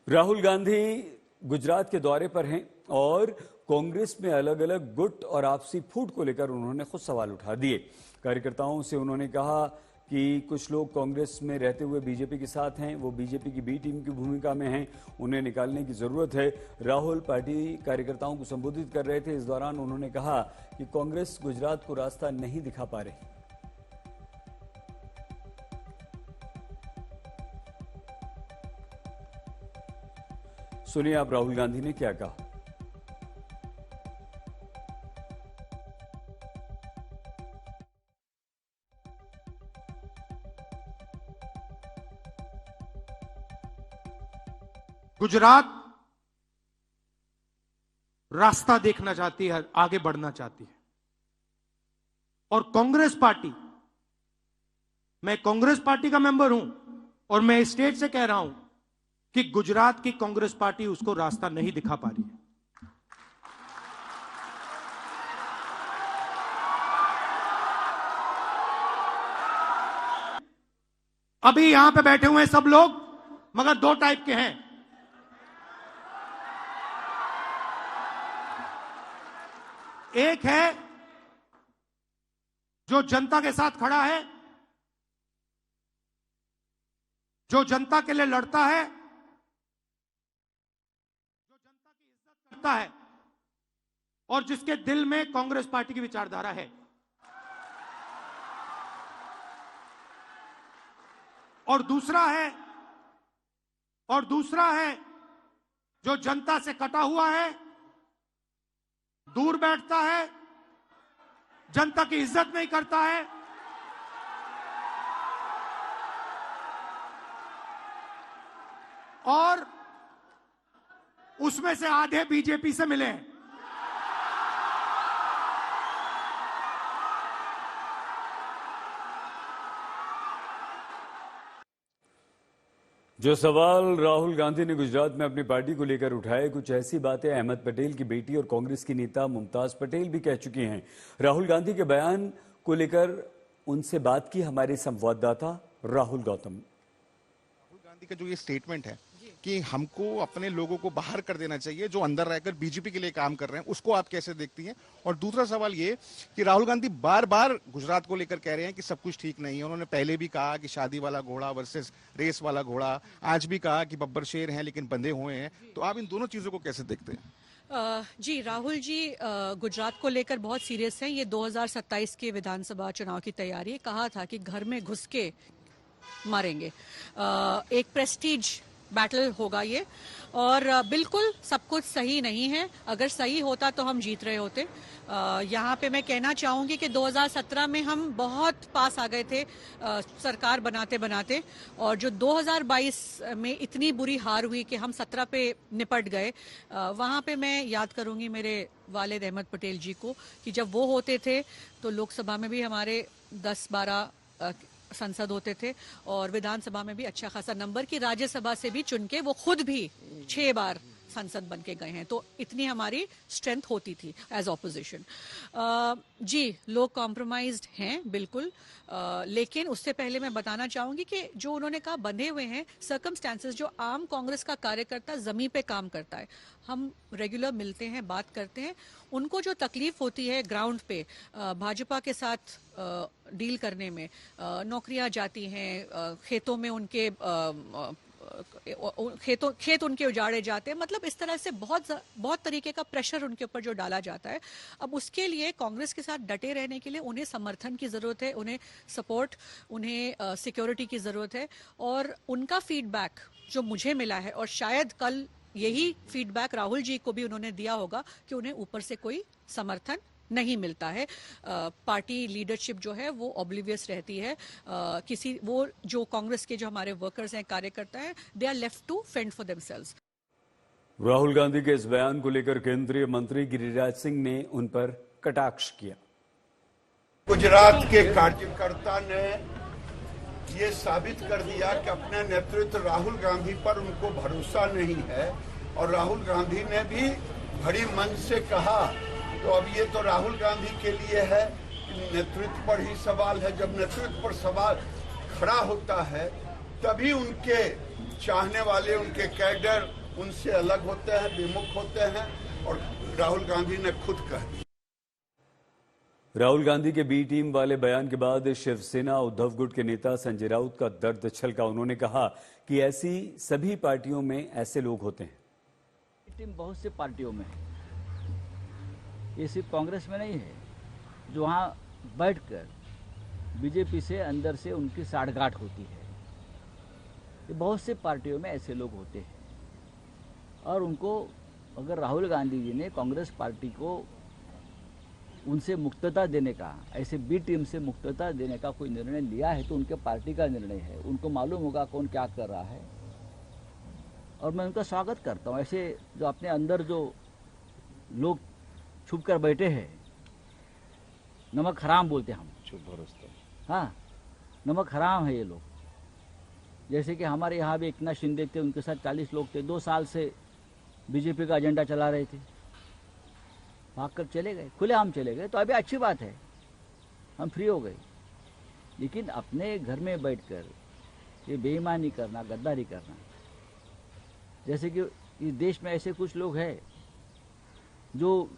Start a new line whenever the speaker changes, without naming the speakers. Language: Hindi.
राहुल गांधी गुजरात के दौरे पर हैं और कांग्रेस में अलग अलग गुट और आपसी फूट को लेकर उन्होंने खुद सवाल उठा दिए। कार्यकर्ताओं से उन्होंने कहा कि कुछ लोग कांग्रेस में रहते हुए बीजेपी के साथ हैं, वो बीजेपी की बी टीम की भूमिका में हैं, उन्हें निकालने की जरूरत है। राहुल पार्टी कार्यकर्ताओं को संबोधित कर रहे थे। इस दौरान उन्होंने कहा कि कांग्रेस गुजरात को रास्ता नहीं दिखा पा रही। सुनिए आप राहुल गांधी ने क्या कहा।
गुजरात रास्ता देखना चाहती है, आगे बढ़ना चाहती है। और कांग्रेस पार्टी, मैं कांग्रेस पार्टी का मेंबर हूं और मैं स्टेट से कह रहा हूं कि गुजरात की कांग्रेस पार्टी उसको रास्ता नहीं दिखा पा रही है। अभी यहां पे बैठे हुए हैं सब लोग, मगर दो टाइप के हैं। एक है जो जनता के साथ खड़ा है, जो जनता के लिए लड़ता है, जो जनता की इज्जत करता है और जिसके दिल में कांग्रेस पार्टी की विचारधारा है। और दूसरा है जो जनता से कटा हुआ है, दूर बैठता है, जनता की इज्जत नहीं करता है और उसमें से आधे बीजेपी से मिले हैं।
जो सवाल राहुल गांधी ने गुजरात में अपनी पार्टी को लेकर उठाए, कुछ ऐसी बातें अहमद पटेल की बेटी और कांग्रेस की नेता मुमताज पटेल भी कह चुकी हैं। राहुल गांधी के बयान को लेकर उनसे बात की हमारे संवाददाता राहुल गौतम।
राहुल गांधी का जो ये स्टेटमेंट है कि हमको अपने लोगों को बाहर कर देना चाहिए जो अंदर रहकर बीजेपी के लिए काम कर रहे हैं, उसको आप कैसे देखती हैं? और दूसरा सवाल ये कि राहुल गांधी बार बार गुजरात को लेकर कह रहे हैं कि सब कुछ ठीक नहीं है। उन्होंने पहले भी कहा कि शादी वाला घोड़ा वर्सेस रेस वाला घोड़ा, आज भी कहा कि बब्बर शेर हैं लेकिन बंधे हुए हैं। तो आप इन दोनों चीजों को कैसे देखते हैं?
जी, राहुल जी गुजरात को लेकर बहुत सीरियस हैं। ये 2027 के विधानसभा चुनाव की तैयारी, कहा था कि घर में घुस के मारेंगे। एक प्रेस्टीज बैटल होगा ये, और बिल्कुल सब कुछ सही नहीं है। अगर सही होता तो हम जीत रहे होते। यहाँ पे मैं कहना चाहूँगी कि 2017 में हम बहुत पास आ गए थे सरकार बनाते बनाते, और जो 2022 में इतनी बुरी हार हुई कि हम 17 पे निपट गए। वहाँ पे मैं याद करूँगी मेरे वालिद अहमद पटेल जी को कि जब वो होते थे तो लोकसभा में भी हमारे 10-12 संसद होते थे और विधानसभा में भी अच्छा खासा नंबर की, राज्यसभा से भी चुन के वो खुद भी 6 बार संसद बन के गए हैं। तो इतनी हमारी स्ट्रेंथ होती थी एज ऑपोजिशन। जी, लोग कॉम्प्रोमाइज्ड हैं बिल्कुल, लेकिन उससे पहले मैं बताना चाहूंगी कि जो उन्होंने कहा बंधे हुए हैं, सर्कमस्टेंसेस, जो आम कांग्रेस का कार्यकर्ता जमीन पे काम करता है, हम रेगुलर मिलते हैं, बात करते हैं, उनको जो तकलीफ होती है ग्राउंड पे भाजपा के साथ डील करने में, नौकरियां जाती हैं, खेतों में उनके खेत उनके उजाड़े जाते हैं, मतलब इस तरह से बहुत तरीके का प्रेशर उनके ऊपर जो डाला जाता है। अब उसके लिए कांग्रेस के साथ डटे रहने के लिए उन्हें समर्थन की जरूरत है, उन्हें सपोर्ट, उन्हें सिक्योरिटी की जरूरत है। और उनका फीडबैक जो मुझे मिला है, और शायद कल यही फीडबैक राहुल जी को भी उन्होंने दिया होगा, कि उन्हें ऊपर से कोई समर्थन नहीं मिलता है। पार्टी लीडरशिप जो है वो ऑब्लिवियस रहती है। वो जो कांग्रेस के जो हमारे वर्कर्स हैं, कार्यकर्ता हैं, they are left to fend for themselves.
Rahul Gandhi के इस बयान को लेकर केंद्रीय मंत्री गिरिराज सिंह ने उन पर कटाक्ष किया।
गुजरात के कार्यकर्ता ने ये साबित कर दिया कि अपने नेतृत्व राहुल गांधी पर उनको भरोसा नहीं है, और राहुल गांधी ने भी बड़ी मन से कहा। तो अब ये तो राहुल गांधी के लिए है, नेतृत्व पर ही सवाल है। जब नेतृत्व पर सवाल खड़ा होता है तभी उनके चाहने वाले उनके कैडर उनसे अलग होते हैं, विमुख होते हैं, और राहुल गांधी ने खुद कह दिया।
राहुल गांधी के बी टीम वाले बयान के बाद शिवसेना उद्धव गुट के नेता संजय राउत का दर्द छलका। उन्होंने कहा कि ऐसी सभी पार्टियों में ऐसे लोग होते हैं।
टीम बहुत सी पार्टियों में है, ये सिर्फ कांग्रेस में नहीं है, जो वहाँ बैठकर बीजेपी से अंदर से उनकी साठगांठ होती है। ये बहुत से पार्टियों में ऐसे लोग होते हैं और उनको अगर राहुल गांधी जी ने कांग्रेस पार्टी को उनसे मुक्तता देने का, ऐसे बी टीम से मुक्तता देने का कोई निर्णय लिया है तो उनके पार्टी का निर्णय है, उनको मालूम होगा कौन क्या कर रहा है और मैं उनका स्वागत करता हूँ। ऐसे जो अपने अंदर जो लोग छुप कर बैठे हैं, नमक हराम बोलते हैं हम,
चुप भरोसा।
हाँ, नमक हराम है ये लोग। जैसे कि हमारे यहाँ भी एकनाथ शिंदे थे, उनके साथ 40 लोग थे, 2 साल से बीजेपी का एजेंडा चला रहे थे, भागकर चले गए, खुलेआम चले गए। तो अभी अच्छी बात है, हम फ्री हो गए। लेकिन अपने घर में बैठकर ये बेईमानी करना, गद्दारी करना, जैसे कि इस देश में ऐसे कुछ लोग हैं जो